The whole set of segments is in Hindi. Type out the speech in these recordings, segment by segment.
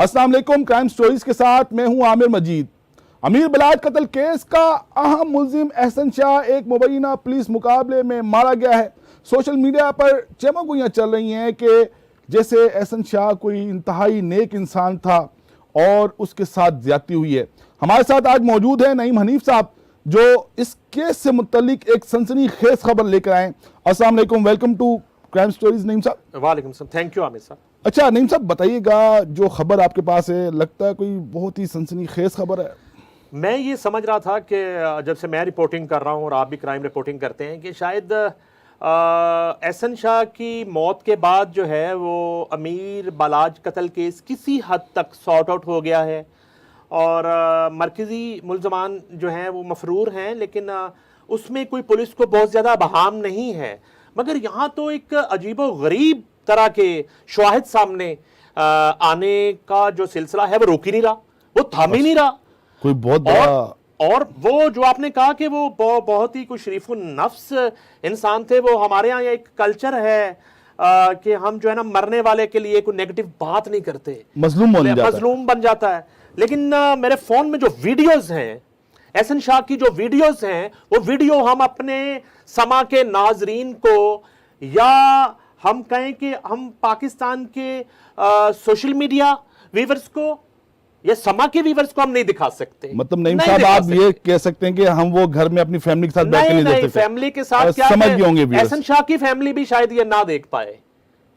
अस्सलाम वालेकुम। क्राइम स्टोरीज के साथ मैं हूं आमिर मजीद। अमीर बलाज कत्ल केस का अहम मुल्जिम एहसन शाह एक मुबैना पुलिस मुकाबले में मारा गया है। सोशल मीडिया पर चमगुइयाँ चल रही हैं कि जैसे एहसन शाह कोई इंतहाई नेक इंसान था और उसके साथ ज्यादती हुई है। हमारे साथ आज मौजूद है नईम हनीफ साहब, जो इस केस से मुतल्लिक एक सनसनीखेज खबर लेकर आए। अस्सलाम वालेकुम, welcome to crime stories. Naeem साहब। वालेकुम सलाम, थैंक यू आमिर साहब। अच्छा नईम साहब, बताइएगा जो खबर आपके पास है, लगता है कोई बहुत ही सनसनीखेज खबर है। मैं ये समझ रहा था कि जब से मैं रिपोर्टिंग कर रहा हूँ और आप भी क्राइम रिपोर्टिंग करते हैं कि शायद एहसन शाह की मौत के बाद जो है वो अमीर बलाज कत्ल केस किसी हद तक सॉर्ट आउट हो गया है और मरकज़ी मुल्ज़मान जो हैं वो मफरूर हैं, लेकिन उसमें कोई पुलिस को बहुत ज़्यादा बहाम नहीं है। मगर यहाँ तो एक अजीबो गरीब तरह के शवाहिद सामने आने का जो सिलसिला है वो रोक ही नहीं रहा, वो थाम ही नहीं रहा। कोई बहुत बड़ा और वो जो आपने कहा कि वो बहुत ही कोई शरीफुन नफ्स इंसान थे। वो हमारे यहाँ एक कल्चर है कि हम जो है ना मरने वाले के लिए कोई नेगेटिव बात नहीं करते, मजलूम बन जाता है। लेकिन मेरे फोन में जो वीडियोस हैं एहसन शाह की, जो वीडियोस हैं वो वीडियो हम अपने समा के नाजरीन को या हम कहें कि हम पाकिस्तान के सोशल मीडिया वीवर्स को या समा के वीवर्स को हम नहीं दिखा सकते। मतलब नईम साहब आप ये कह सकते हैं कि हम वो घर में अपनी फैमिली के साथ बैठ के नहीं देख सकते। फैमिली के साथ क्या समझ गए होंगे एहसन शाह की फैमिली भी शायद ये ना देख पाए,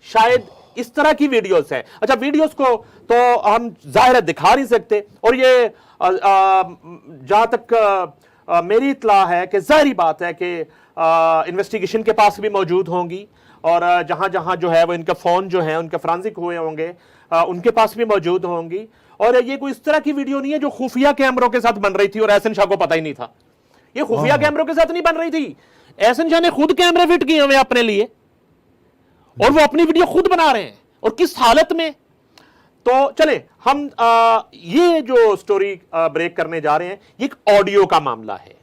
शायद इस तरह की वीडियोस हैं। अच्छा, वीडियोस को तो हम जाहिर दिखा नहीं सकते और ये जहां तक मेरी इत्तला है कि जाहिर बात है कि इन्वेस्टिगेशन के पास भी मौजूद होंगी और जहां जहां जो है वो इनका फोन जो है उनके फ्रांसिक हुए होंगे उनके पास भी मौजूद होंगी। और ये कोई इस तरह की वीडियो नहीं है जो खुफिया कैमरों के साथ बन रही थी और एहसन शाह को पता ही नहीं था। ये खुफिया कैमरों के साथ नहीं बन रही थी, एहसन शाह ने खुद कैमरे फिट किए हुए अपने लिए और वो अपनी वीडियो खुद बना रहे हैं और किस हालत में। तो चले हम ये जो स्टोरी ब्रेक करने जा रहे हैं, ये एक ऑडियो का मामला है।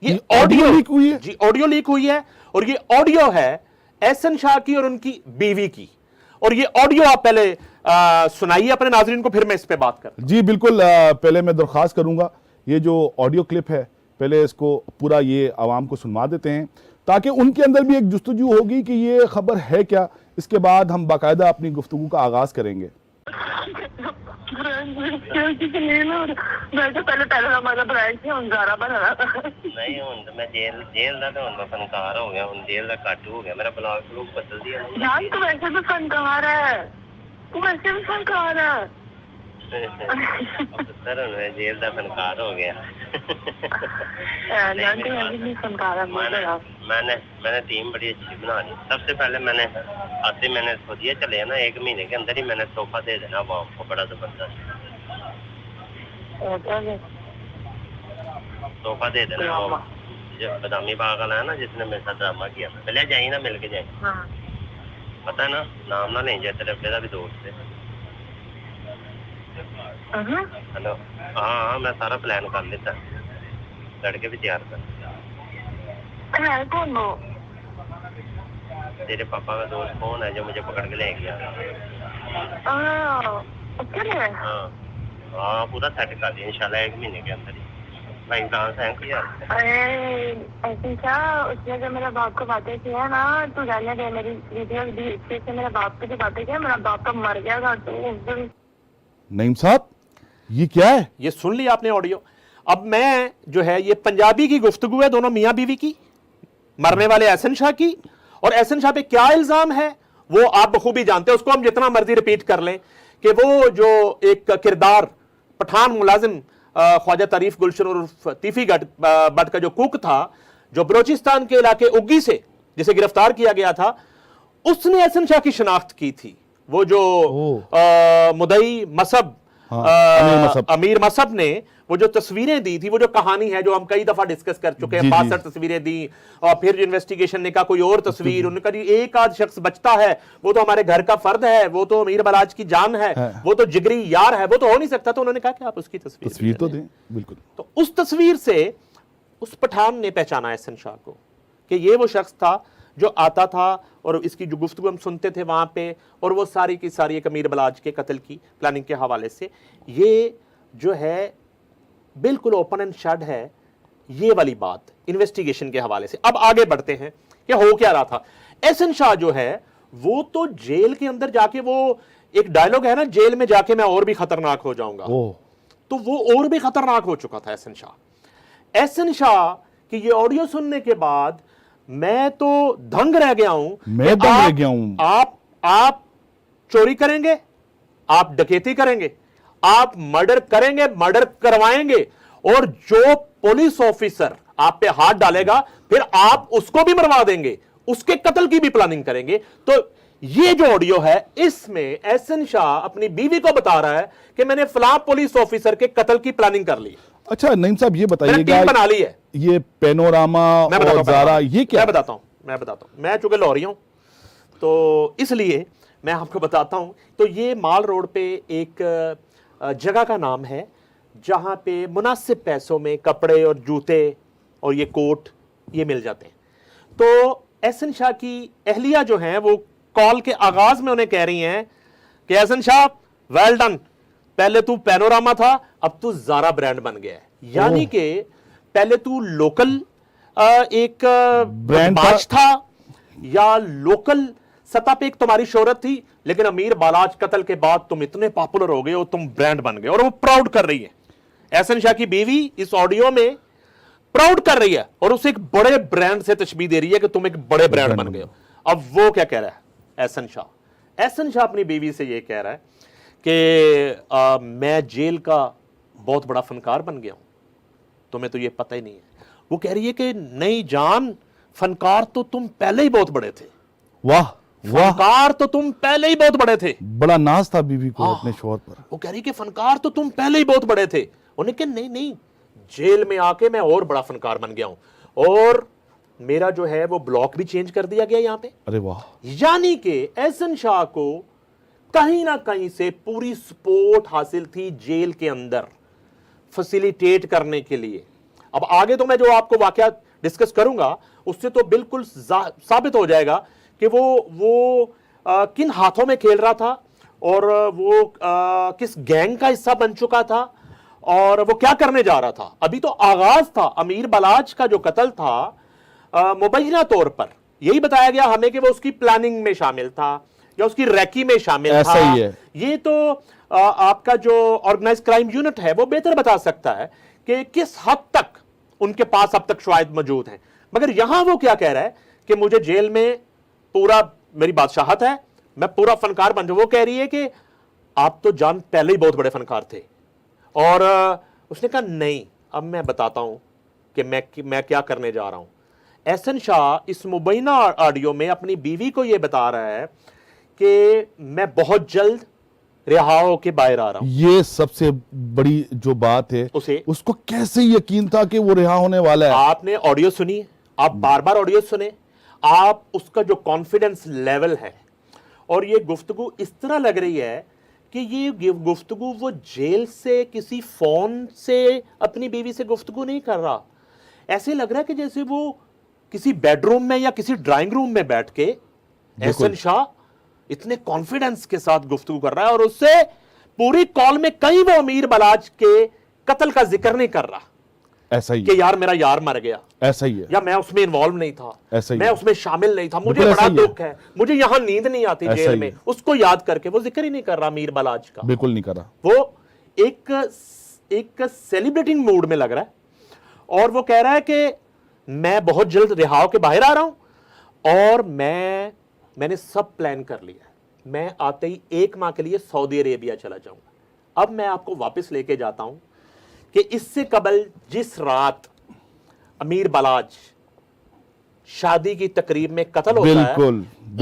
ये ऑडियो लीक हुई है जी, ऑडियो लीक हुई है और ये ऑडियो है एहसन शाह की और उनकी बीवी की। और ये ऑडियो आप पहले सुनाइए अपने नाज़रीन को, फिर मैं इस पे बात कर। जी बिल्कुल, पहले मैं दरख्वास्त करूंगा ये जो ऑडियो क्लिप है पहले इसको पूरा ये आवाम को सुनवा देते हैं ताकि उनके अंदर भी एक जुस्तजू होगी कि ये खबर है क्या। इसके बाद हम बाकायदा अपनी गुफ्तगू का आगाज करेंगे। पहले हमारा ब्रांच है उनजारा बना नहीं हुन मैं जेल दा तो हुन फनकार हो गया, हुन जेल दा कट हो गया, मेरा ब्लॉग ब्लॉग बदल दिया जान। तू वैसे भी फनकार है, तू वैसे भी फनकार है सर मैं जेल दा फनकार हो गया। मैंने टीम बड़ी अच्छी बना ली। सबसे पहले मैंने सोचा चले ना 1 महीने के अंदर ही मैंने तोहफा दे देना वो आपको, बड़ा जबरदस्त तोहफा दे देना। वो जो बदामी बाग वाला है ना जिसने मेरे साथ ड्रामा किया, पहले जाइए ना मिल के जाए। पता है ना, नाम ना नहीं जाए, तेरे का भी दोस्त है। हेलो, हाँ मैं सारा प्लान कर लेता, लड़के भी तैयार कर। तेरे पापा का दोस्त कौन है जो मुझे पकड़ के ले गया? हाँ पूरा सेट कर दिया इंशाल्लाह 1 महीने के अंदर ही। भाई डांस है क्या? ऐसे क्या उसने जो मेरे बाप को बातें की है ना, तू जाने दे। मेरी वीडियो से मेरे बाप की जो बातें की, मेरा बाप तो मर गया था। तो उस दिन नईम साहब ये क्या है? ये सुन लिया आपने ऑडियो। अब मैं जो है ये पंजाबी की गुफ्तगू है दोनों मियाँ बीवी की, मरने वाले एहसन शाह की। और एहसन शाह पे क्या इल्जाम है वो आप बखूबी जानते हैं, उसको हम जितना मर्जी रिपीट कर लें कि वो जो एक किरदार पठान मुलाजिम ख्वाजा तारीफ गुलशन और तीफी बट का जो कुक था, जो बलोचिस्तान के इलाके उग्गी से जिसे गिरफ्तार किया गया था, उसने एहसन शाह की शनाख्त की थी। वो जो मुदई मसब अमीर मसब ने वो जो तस्वीरें दी थी, वो जो कहानी है जो हम कई दफा डिस्कस कर चुके हैं, 62 तस्वीरें दी और फिर इन्वेस्टिगेशन ने कहा कोई और तस्वीर, उन्होंने कहा एक आध शख्स बचता है वो तो हमारे घर का फर्द है, वो तो अमीर बलाज की जान है, वो तो जिगरी यार है, वो तो हो नहीं सकता। तो उन्होंने कहा कि आप उसकी तस्वीर तो दें। बिल्कुल। तो उस तस्वीर से उस पठान ने पहचाना एहसन शाह को कि ये वो शख्स था जो आता था और इसकी जो गुफ्तगू हम सुनते थे वहां पे, और वो सारी की सारी एक अमीर बलाच के कत्ल की प्लानिंग के हवाले से, ये जो है बिल्कुल ओपन एंड शट है ये वाली बात इन्वेस्टिगेशन के हवाले से। अब आगे बढ़ते हैं कि हो क्या रहा था। एहसन शाह जो है वो तो जेल के अंदर जाके, वो एक डायलॉग है ना, जेल में जाके मैं और भी खतरनाक हो जाऊंगा, तो वो और भी खतरनाक हो चुका था एहसन शाह। एहसन शाह की ये ऑडियो सुनने के बाद मैं तो दंग रह गया हूं। मैं दंग रह गया हूं। आप चोरी करेंगे, आप डकैती करेंगे, आप मर्डर करेंगे, मर्डर करवाएंगे, और जो पुलिस ऑफिसर आप पे हाथ डालेगा फिर आप उसको भी मरवा देंगे, उसके कत्ल की भी प्लानिंग करेंगे। तो ये जो ऑडियो है इसमें एहसन शाह अपनी बीवी को बता रहा है कि मैंने फलां पुलिस ऑफिसर के कत्ल की प्लानिंग कर ली। अच्छा नईम साहब ये बताइएगा, टीम बना ली है। ये पैनोरामा और ज़ारा ये क्या? मैं बताता हूं। मैं चूंकि लाहौरी हूं तो इसलिए मैं आपको बताता हूं। तो ये माल रोड पे एक जगह का नाम है जहां पे मुनासिब पैसों में कपड़े और जूते और ये कोट ये मिल जाते हैं। तो एहसन शाह की अहलिया जो हैं वो कॉल के आगाज में उन्हें कह रही हैं कि एहसन शाह वेल डन, पहले तू पैनोरामा था, अब तू ज़ारा ब्रांड बन गया है। यानी कि पहले तू लोकल एक ब्रांड था या लोकल सतह पे एक तुम्हारी शोहरत थी, लेकिन अमीर बालाच कत्ल के बाद तुम इतने पॉपुलर हो गए हो, तुम ब्रांड बन गए, और वो प्राउड कर रही है। एहसन शाह की बीवी इस ऑडियो में प्राउड कर रही है और उसे एक बड़े ब्रांड से तशबीह दे रही है कि तुम एक बड़े ब्रांड बन गए हो। अब वो क्या कह रहा है एहसन शाह अपनी बीवी से ये कह रहा है कि मैं जेल का बहुत बड़ा फनकार बन गया हूं, तुम्हें तो ये पता ही नहीं है। वो कह रही है कि नहीं जान, फनकार तो तुम पहले ही बहुत बड़े थे। वाह वाह, फनकार तो तुम पहले ही बहुत बड़े थे। बड़ा नाज था बीवी को अपने शौहर पर। वो कह रही कि फनकार तो तुम पहले ही बहुत बड़े थे। उन्हें कहा नहीं, जेल में आके मैं और बड़ा फनकार बन गया हूं, और मेरा जो है वो ब्लॉक भी चेंज कर दिया गया यहां पे। अरे वाह। यानी कि एहसन शाह को कहीं ना कहीं से पूरी सपोर्ट हासिल थी जेल के अंदर फैसिलिटेट करने के लिए। अब आगे तो मैं जो आपको वाकया डिस्कस करूंगा उससे तो बिल्कुल साबित हो जाएगा कि वो किन हाथों में खेल रहा था और वो किस गैंग का हिस्सा बन चुका था और वो क्या करने जा रहा था। अभी तो आगाज था। अमीर बलाच का जो कत्ल था मुबैना तौर पर यही बताया गया हमें कि वो उसकी प्लानिंग में शामिल था या उसकी रैकी में शामिल था। ही है। ये तो आपका जो ऑर्गेनाइज क्राइम यूनिट है वो बेहतर बता सकता है कि किस हद तक उनके पास अब तक शवाहिद मौजूद हैं। मगर यहां वो क्या कह रहा है कि मुझे जेल में पूरा मेरी बादशाहत है, मैं पूरा फनकार बन जाऊं। वो कह रही है कि आप तो जान पहले ही बहुत बड़े फनकार थे। और उसने कहा नहीं, अब मैं बताता हूं कि मैं क्या करने जा रहा हूं। एहसन शाह इस मुबैना ऑडियो में अपनी बीवी को यह बता रहा है कि मैं बहुत जल्द रिहा होके बाहर आ रहा हूं। ये सबसे बड़ी जो बात है, उसको कैसे यकीन था कि वो रिहा होने वाला है? आपने ऑडियो सुनी, आप बार बार ऑडियो सुने, आप उसका जो कॉन्फिडेंस लेवल है और ये गुफ्तगू इस तरह लग रही है कि ये गुफ्तगू वो जेल से किसी फोन से अपनी बीवी से गुफ्तगू नहीं कर रहा। ऐसे लग रहा है कि जैसे वो किसी बेडरूम में या किसी ड्राइंग रूम में बैठ के एहसन शाह इतने कॉन्फिडेंस के साथ गुफ्तगू कर रहा है और उससे पूरी कॉल में कहीं वो अमीर बलाच के कत्ल का जिक्र नहीं कर रहा। ऐसा ही कि यार मेरा यार मर गया, ऐसा ही है, या मैं उसमें इन्वॉल्व नहीं था, ऐसा ही मैं उसमें शामिल नहीं था, मुझे बड़ा दुख है, मुझे यहां नींद नहीं आती जेल में, उसको याद करके वो जिक्र ही नहीं कर रहा अमीर बलाच का। बिल्कुल नहीं कर रहा। वो एक सेलिब्रेटिंग मूड में लग रहा है और वो कह रहा है कि मैं बहुत जल्द रिहा होके बाहर आ रहा हूं और मैंने सब प्लान कर लिया है। मैं आते ही 1 माह के लिए सऊदी अरेबिया चला जाऊंगा। अब मैं आपको वापस लेके जाता हूं कि इससे कबल जिस रात अमीर बलाच शादी की तकरीब में कत्ल होता है,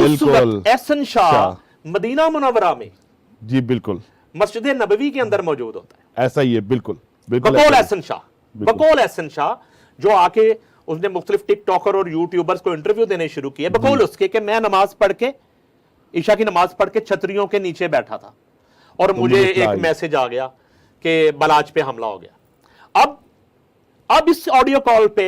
उस वक्त एहसन शाह मदीना मुनव्वरा में, जी बिल्कुल, मस्जिद नबवी के अंदर मौजूद होता है। ऐसा ही है, बिल्कुल बिल्कुल। बकौल एहसन शाह जो आके उसने मुख्तलिफ टिकटॉकर और यूट्यूबर्स को इंटरव्यू देने शुरू किए बकौल उसके कि मैं नमाज पढ़ के, ईशा की नमाज पढ़ के छतरियों के नीचे बैठा था और मुझे एक मैसेज आ गया कि बलाच पे हमला हो गया। अब इस ऑडियो कॉल पे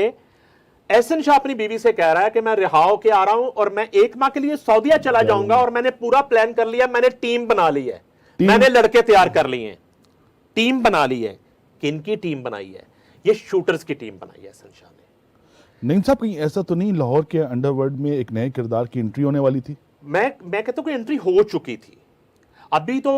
एहसन शाह अपनी बीवी से कह रहा है कि मैं रिहा होके आ रहा हूं और मैं 1 माह के लिए सऊदीया चला जाऊंगा और मैंने पूरा प्लान कर लिया, मैंने टीम बना ली है, मैंने लड़के तैयार कर लिए हैं, टीम बना ली है। किनकी टीम बनाई है? ये शूटर्स की टीम बनाई है एहसन शाह ने। नहीं साहब, कहीं ऐसा तो नहीं लाहौर के अंडरवर्ल्ड में एक नए किरदार की एंट्री होने वाली थी? मैं कहता हूं कि एंट्री हो चुकी थी। अभी तो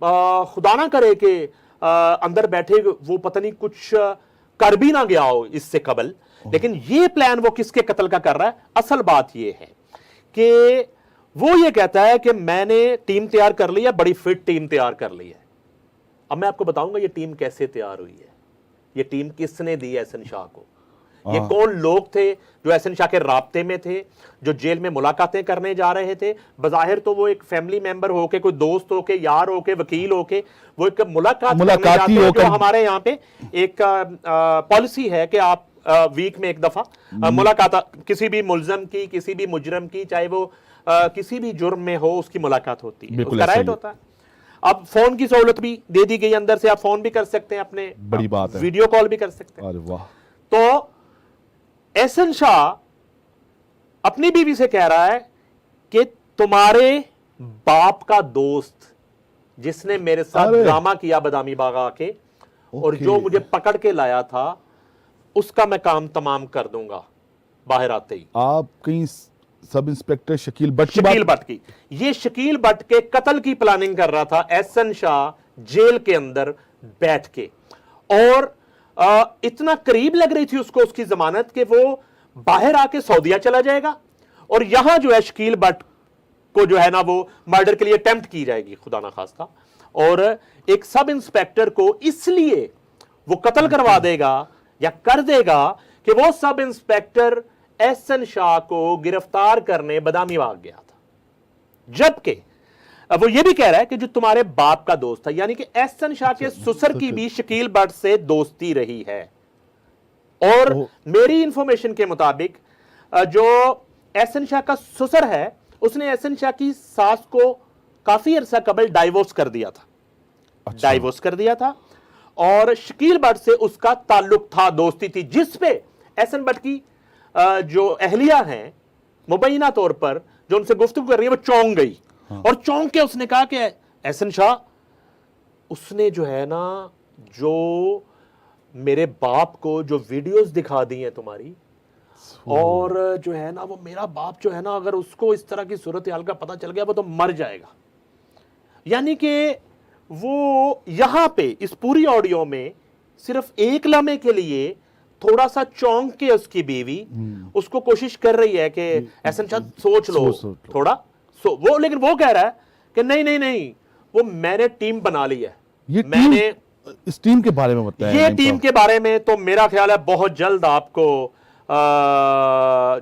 खुदा ना करे कि अंदर बैठे वो पता नहीं कुछ कर भी ना गया हो इससे कबल, लेकिन ये प्लान वो किसके कत्ल का कर रहा है? असल बात ये है कि वो ये कहता है कि मैंने टीम तैयार कर ली है, बड़ी फिट टीम तैयार कर ली है। अब मैं आपको बताऊंगा ये टीम कैसे तैयार हुई है, ये टीम किसने दी एहसन शाह को, ये कौन लोग थे जो एहसन शाह के राब्ते में थे, जो जेल में मुलाकातें करने जा रहे थे। बज़ाहिर तो वो एक फैमिली मेंबर होके, कोई दोस्त होके, यार होके, वकील होके, वो एक मुलाकात करने जाते हैं। जो हमारे यहाँ पे एक पॉलिसी है कि आप वीक में एक दफा मुलाकात किसी भी मुल्जम की, किसी भी मुजरम की, चाहे वो किसी भी जुर्म में हो, उसकी मुलाकात होती है, उसका राइट होता है। अब फोन की सहूलत भी दे दी गई, अंदर से आप फोन भी कर सकते हैं, अपने बड़ी बात है, वीडियो कॉल भी कर सकते हैं। अरे वाह। तो एहसन शाह अपनी बीवी से कह रहा है कि तुम्हारे बाप का दोस्त जिसने मेरे साथ ड्रामा किया बादामी बाग आके और जो मुझे पकड़ के लाया था, उसका मैं काम तमाम कर दूंगा बाहर आते ही। आप कहीं सब इंस्पेक्टर शकील भट्ट की ये शकील भट्ट के कत्ल की प्लानिंग कर रहा था एहसन शाह जेल के अंदर बैठ के, और इतना करीब लग रही थी उसको उसकी जमानत कि वो बाहर आके सऊदीया चला जाएगा और यहां जो है शकील भट्ट को जो है ना वो मर्डर के लिए अटेम्प्ट की जाएगी खुदा ना खास्ता, और एक सब इंस्पेक्टर को इसलिए वो कत्ल करवा देगा या कर देगा कि वो सब इंस्पेक्टर एहसन शाह को गिरफ्तार करने बादामी बाग गया था, जबकि वो ये भी कह रहा है कि जो तुम्हारे बाप का दोस्त था, यानी कि एहसन शाह के ससुर की भी शकील भट्ट से दोस्ती रही है। और मेरी इंफॉर्मेशन के मुताबिक जो एहसन शाह का ससुर है उसने एहसन शाह की सास को काफी अरसा कबल डाइवोर्स कर दिया था, डाइवोर्स कर दिया था, और शकील भट्ट से उसका ताल्लुक था, दोस्ती थी, जिस पे एहसन भट्ट की जो अहलिया हैं मुबैना तौर पर जो उनसे गुफ्तगू कर रही है वो चौंक गई। और चौंक के उसने कहा कि एहसन शाह उसने जो है ना जो मेरे बाप को जो वीडियोस दिखा दी हैं तुम्हारी, और जो है ना वो मेरा बाप जो है ना अगर उसको इस तरह की सूरत हाल का पता चल गया वो तो मर जाएगा। यानी कि वो यहां पे इस पूरी ऑडियो में सिर्फ एक लम्हे के लिए थोड़ा सा चौंक के उसकी बीवी उसको कोशिश कर रही है कि एहसन शाह सोच लो थोड़ा वो, लेकिन वो कह रहा है कि नहीं नहीं नहीं, वो मैंने टीम बना ली है। ये मैंने इस टीम के बारे में बताया, ये टीम के बारे में तो मेरा ख्याल है बहुत जल्द आपको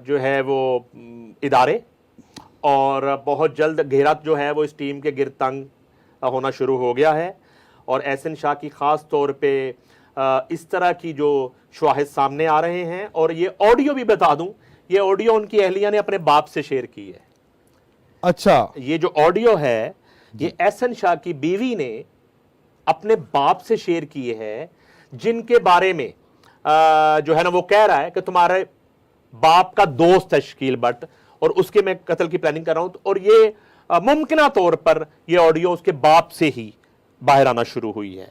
जो है वो इदारे और बहुत जल्द घेरा जो है वो इस टीम के गिर्द तंग होना शुरू हो गया है। और एहसन शाह की खास तौर पे इस तरह की जो शवाहिद सामने आ रहे हैं, और ये ऑडियो भी बता दूं, ये ऑडियो उनकी अहलिया ने अपने बाप से शेयर की है। अच्छा, ये जो ऑडियो है ये एहसन शाह की बीवी ने अपने बाप से शेयर की है, जिनके बारे में जो है ना वो कह रहा है कि तुम्हारे बाप का दोस्त है शकील भट्ट और उसके मैं कत्ल की प्लानिंग कर रहा हूं, और ये मुमकिन तौर पर ये ऑडियो उसके बाप से ही बाहर आना शुरू हुई है।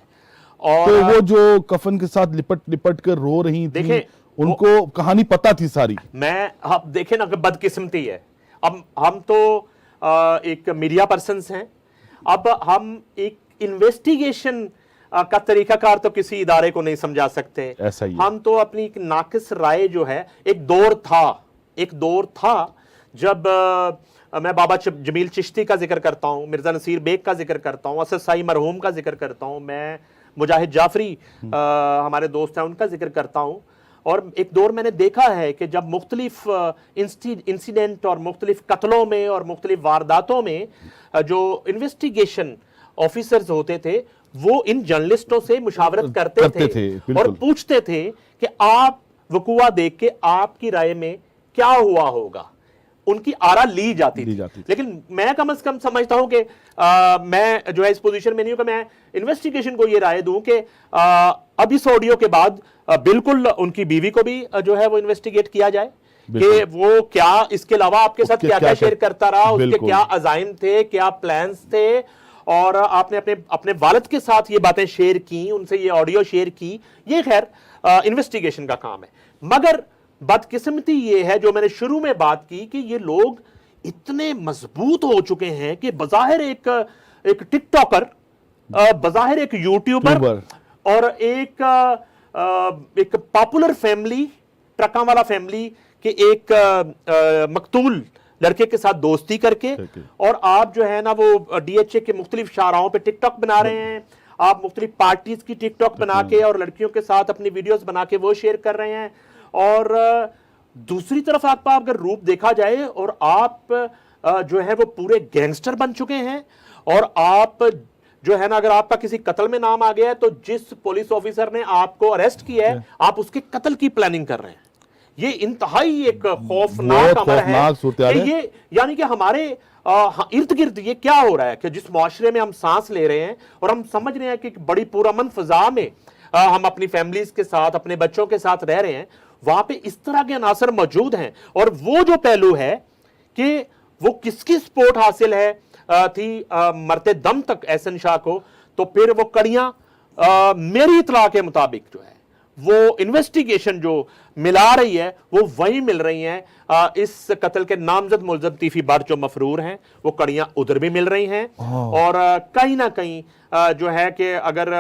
और तो वो जो कफन के साथ लिपट लिपट कर रो रही थी, उनको कहानी पता थी सारी। मैं आप देखें ना कि बदकिस्मती है। अब हम तो एक मीडिया पर्सन्स हैं, अब हम एक इन्वेस्टिगेशन का तरीकाकार तो किसी इदारे को नहीं समझा सकते। ऐसा ही हम तो अपनी एक नाकिस राय जो है, एक दौर था जब मैं बाबा जमील चिश्ती का जिक्र करता हूं, मिर्जा नसीर बेग का जिक्र करता हूं, असद साई मरहूम का जिक्र करता हूं, मैं मुजाहिद जाफरी हमारे दोस्त हैं उनका जिक्र करता हूं। और एक दौर मैंने देखा है कि जब मुख्तलिफ इंसिडेंट और मुख्तलिफ कत्लों में और मुख्तलिफ वारदातों में जो इन्वेस्टिगेशन ऑफिसर्स होते थे वो इन जर्नलिस्टों से मुशावरत करते थे और पूछते थे कि आप वकुआ देख के आपकी राय में क्या हुआ होगा, उनकी आरा ली जाती थी। लेकिन मैं कम से कम समझता हूं कि मैं जो है इस पोजीशन में नहीं हूं कि मैं इन्वेस्टिगेशन को ये राय दूं कि अब इस ऑडियो के बाद बिल्कुल उनकी बीवी को भी जो है वो इन्वेस्टिगेट किया जाए कि वो क्या, इसके अलावा आपके साथ क्या क्या शेयर करता रहा, उसके क्या अजाइम थे, क्या प्लान्स थे, और आपने अपने अपने वालिद के साथ ये बातें शेयर की, उनसे ये ऑडियो शेयर की। ये खैर इन्वेस्टिगेशन का काम है। मगर बदकिस्मती ये है, जो मैंने शुरू में बात की, कि ये लोग इतने मजबूत हो चुके हैं कि बजाहिर एक टिकटॉकर, बजाहिर एक यूट्यूबर और एक पॉपुलर फैमिली, ट्रकों वाला फैमिली के एक मकतूल लड़के के साथ दोस्ती करके, और आप जो है ना वो डीएचए के मुख्तलिफ शाहराहों पे टिकटॉक बना रहे हैं, आप मुख्तलिफ पार्टीज की टिकटॉक बना के और लड़कियों के साथ अपनी वीडियोस बना के वो शेयर कर रहे हैं। और दूसरी तरफ आपका अगर रूप देखा जाए, और आप जो है वो पूरे गैंगस्टर बन चुके हैं, और आप जो है ना, अगर आपका किसी कत्ल में नाम आ गया है तो जिस पुलिस ऑफिसर ने आपको अरेस्ट किया है आप उसके कत्ल की प्लानिंग कर रहे हैं। ये इंतहाई एक खौफनाक अमर है कि ये, यानी कि हमारे इर्द गिर्द ये क्या हो रहा है कि जिस मुआशरे में हम सांस ले रहे हैं और हम समझ रहे हैं कि बड़ी पुरअमन फिजा में हम अपनी फैमिलीज के साथ, अपने बच्चों के साथ रह रहे हैं, वहां पे इस तरह के अनासर मौजूद हैं। और वो जो पहलू है कि वो किसकी सपोर्ट हासिल है थी मरते दम तक एहसन शाह को, तो फिर वो कड़ियां मेरी इतला के मुताबिक जो है वो इन्वेस्टिगेशन जो मिला रही है वो वही मिल रही हैं। इस कत्ल के नामजद मुलजम तीफी बार जो मफरूर हैं वो कड़ियां उधर भी मिल रही हैं। और कहीं ना कहीं जो है कि अगर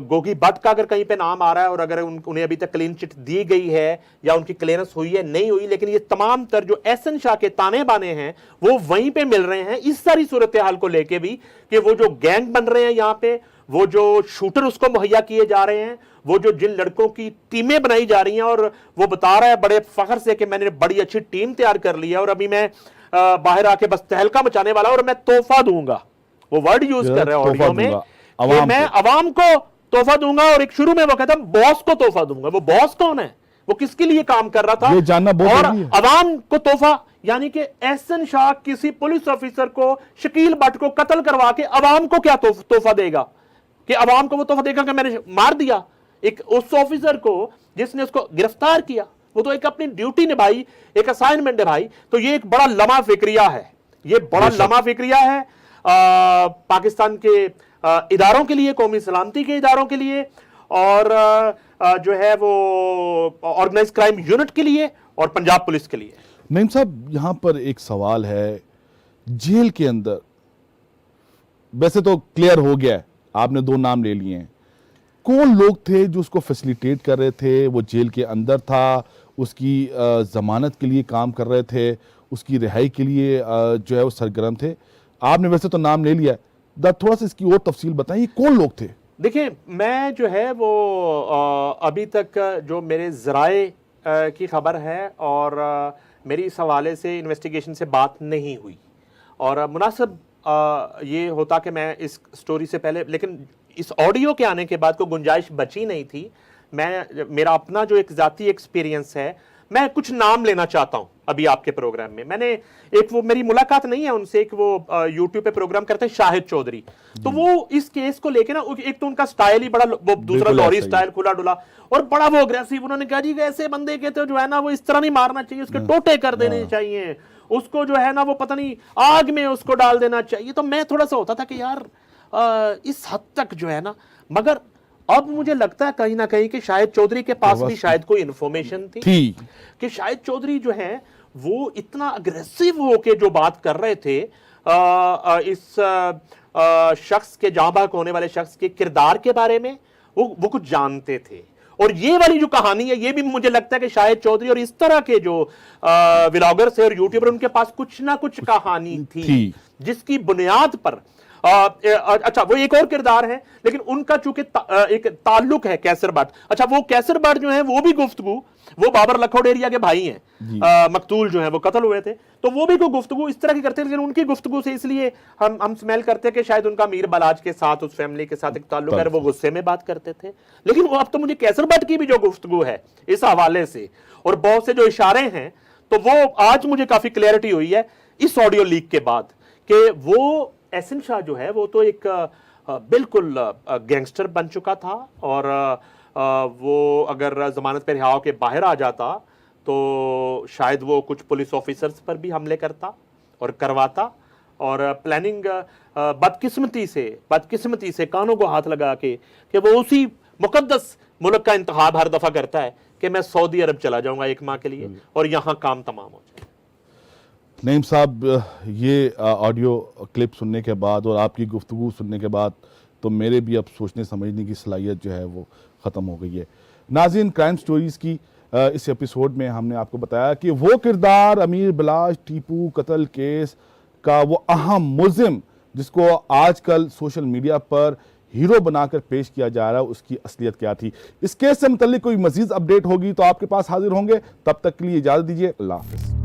गोगी भट्ट का अगर कहीं पे नाम आ रहा है और अगर उन्हें अभी तक क्लीन चिट दी गई है या उनकी क्लियरेंस हुई है, नहीं हुई, लेकिन ये तमाम तर जो एहसन शाह के ताने बाने हैं वो वहीं पे मिल रहे हैं। इस सारी सूरत हाल को लेके भी कि वो जो गैंग बन रहे हैं यहाँ पे, वो जो शूटर उसको मुहैया किए जा रहे हैं, वो जो जिन लड़कों की टीमें बनाई जा रही हैं, और वो बता रहा है बड़े फख्र से कि मैंने बड़ी अच्छी टीम तैयार कर ली है और अभी मैं बाहर आके बस तहलका मचाने वाला और मैं तोहफा दूंगा, वो वर्ड यूज कर रहे हैं ऑडियो में कि मैं अवाम को तोहफा दूंगा। और एक शुरू में वो कहता बॉस को तोहफा दूंगा। वो बॉस कौन है, वो किसके लिए काम कर रहा था, ये जानना बहुत और जरूरी है। अवाम को तोहफा, यानी कि एहसन शाह किसी पुलिस ऑफिसर को, शकील भट्ट को कत्ल करवा के अवाम को क्या तोहफा देगा, कि अवाम को वो तोहफा देगा कि मैंने मार दिया एक उस ऑफिसर को जिसने उसको गिरफ्तार किया, वो तो एक अपनी ड्यूटी निभाई, एक असाइनमेंट निभाई। तो ये एक बड़ा लम्हा फिक्रिया है, ये बड़ा लम्हा फिक्रिया है पाकिस्तान के इदारों के लिए, कौमी सलामती के इदारों के लिए, और जो है वो ऑर्गेनाइज क्राइम यूनिट के लिए और पंजाब पुलिस के लिए। नईम साहब, यहां पर एक सवाल है, जेल के अंदर वैसे तो क्लियर हो गया है, आपने 2 नाम ले लिए हैं, कौन लोग थे जो उसको फैसिलिटेट कर रहे थे, वो जेल के अंदर था, उसकी जमानत के लिए काम कर रहे थे, उसकी रिहाई के लिए जो है वो सरगर्म थे। आपने वैसे तो नाम ले लिया है, थोड़ा सा इसकी और तफसील बताइए, कौन लोग थे? देखिए, मैं जो है वो अभी तक जो मेरे ज़राए की खबर है और मेरी इस हवाले से इन्वेस्टिगेशन से बात नहीं हुई, और मुनासिब ये होता कि मैं इस स्टोरी से पहले, लेकिन इस ऑडियो के आने के बाद कोई गुंजाइश बची नहीं थी। मेरा अपना जो एक जाती एक्सपीरियंस है, मैं कुछ नाम लेना चाहता हूं अभी आपके प्रोग्राम में। मैंने एक, वो मेरी मुलाकात नहीं है उनसे, एक वो यूट्यूब पे प्रोग्राम करते हैं शाहिद चौधरी, तो वो इस केस को लेके ना, एक तो उनका स्टाइल ही बड़ा, वो दूसरा लॉरी स्टाइल, खुला डुला, और बड़ा वो अग्रेसिव। उन्होंने कहा जी ऐसे बंदे के तो जो है ना वो इस तरह नहीं मारना चाहिए, उसके टोटे कर देने चाहिए, उसको जो है ना वो पता नहीं आग में उसको डाल देना चाहिए। तो मैं थोड़ा सा होता था कि यार इस हद तक जो है ना, मगर अब मुझे लगता है कहीं ना कहीं कि शाहिद चौधरी के पास भी शायद कोई इंफॉर्मेशन थी कि शाहिद चौधरी जो है वो इतना अग्रेसिव होके जो बात कर रहे थे इस शख्स के, जांबाक होने वाले शख्स के किरदार के बारे में, वो कुछ जानते थे। और ये वाली जो कहानी है, ये भी मुझे लगता है कि शाहिद चौधरी और इस तरह के जो व्लॉगर्स है और यूट्यूबर, उनके पास कुछ ना कुछ कहानी थी जिसकी बुनियाद पर अच्छा, वो एक और किरदार है, लेकिन उनका चूंकि एक ताल्लुक है कैसर भट्ट। अच्छा, वो कैसर भट्ट जो है वो भी गुफ्तगू, वो बाबर लखौडेरिया के भाई हैं, मकतूल जो है वो कत्ल हुए थे, तो वो भी कोई गुफ्तगू इस तरह की करते हैं। लेकिन उनकी गुफ्तगू से इसलिए हम स्मेल करते हैं कि शायद उनका मीर बलाज के साथ, उस फैमिली के साथ एक ताल्लुक है, वो गुस्से में बात करते थे। लेकिन वो अब तो मुझे कैसर भट्ट की भी जो गुफ्तगू है इस हवाले से, और बहुत से जो इशारे हैं, तो वो आज मुझे काफी क्लैरिटी हुई है इस ऑडियो लीक के बाद कि वो एहसन शाह जो है वो तो एक बिल्कुल गैंगस्टर बन चुका था और वो अगर जमानत पर रिहा होकर बाहर आ जाता तो शायद वो कुछ पुलिस ऑफिसर्स पर भी हमले करता और करवाता और प्लानिंग बदकिस्मती से कानों को हाथ लगा के कि वो उसी मुकद्दस मुल्क का इंतखाब हर दफा करता है कि मैं सऊदी अरब चला जाऊंगा 1 माह के लिए और यहाँ काम तमाम हो जाए। नईम साहब, ये ऑडियो क्लिप सुनने के बाद और आपकी गुफ्तगू सुनने के बाद तो मेरे भी अब सोचने समझने की सलाहियत जो है वो ख़त्म हो गई है। नाज़रीन, क्राइम स्टोरीज़ की इस एपिसोड में हमने आपको बताया कि वो किरदार अमीर बिलाज टीपू कत्ल केस का वो अहम मुल्ज़िम जिसको आजकल सोशल मीडिया पर हीरो बनाकर पेश किया जा रहा है, उसकी असलियत क्या थी। इस केस से मुतल्लिक कोई मज़ीद अपडेट होगी तो आपके पास हाजिर होंगे। तब तक के लिए इजाज़त दीजिए। अल्लाह हाफ़िज़।